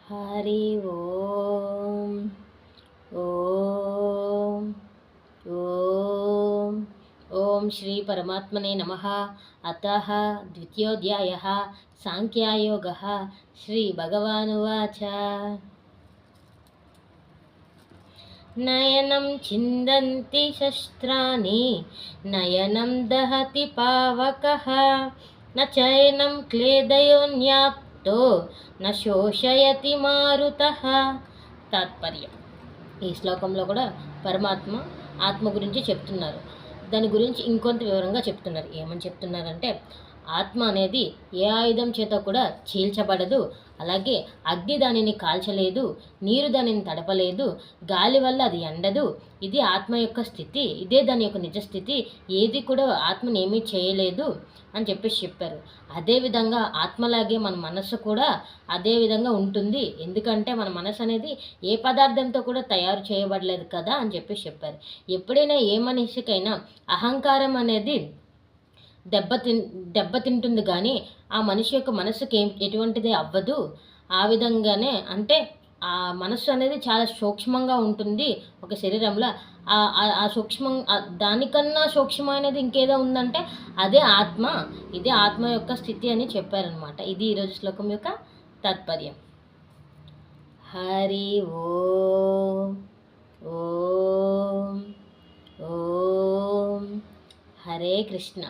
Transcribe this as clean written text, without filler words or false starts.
హరి ఓం ఓం ఓం ఓం శ్రీ పరమాత్మనే నమః. అతః ద్వితీయోధ్యాయః సాంఖ్యయోగः. శ్రీ భగవానువాచ నయనం ఛిందంతి శస్త్రాణి నయనం దహతి పావకః న చైనం క్లేదయోన్యాప్తో న శోషయతి మారుతః. తాత్పర్యం: ఈ శ్లోకంలో కూడా పరమాత్మ ఆత్మ గురించి చెప్తున్నారు. దాని గురించి ఇంకొంత వివరంగా చెప్తున్నారు. ఏమని చెప్తున్నారంటే, ఆత్మ అనేది ఏ ఆయుధం చేత కూడా చీల్చబడదు, అలాగే అగ్ని దానిని కాల్చలేదు, నీరు దానిని తడపలేదు, గాలి వల్ల అది ఎండదు. ఇది ఆత్మ యొక్క స్థితి, ఇదే దాని యొక్క నిజస్థితి. ఏది కూడా ఆత్మని ఏమీ చేయలేదు అని చెప్పారు. అదేవిధంగా ఆత్మలాగే మన మనస్సు కూడా అదే విధంగా ఉంటుంది. ఎందుకంటే మన మనసు అనేది ఏ పదార్థంతో కూడా తయారు చేయబడలేదు కదా అని చెప్పారు. ఎప్పుడైనా ఏ మనిషికైనా అహంకారం అనేది దెబ్బతింటుంది, కానీ ఆ మనిషి యొక్క మనసుకి ఎటువంటిది అవ్వదు. ఆ విధంగానే అంటే ఆ మనస్సు అనేది చాలా సూక్ష్మంగా ఉంటుంది ఒక శరీరంలో. ఆ సూక్ష్మం, దానికన్నా సూక్ష్మమైనది ఇంకేదో ఉందంటే అదే ఆత్మ. ఇదే ఆత్మ యొక్క స్థితి అని చెప్పారనమాట. ఇది ఈరోజు శ్లోకం యొక్క తాత్పర్యం. హరి ఓం ఓం ఓం. హరే కృష్ణ.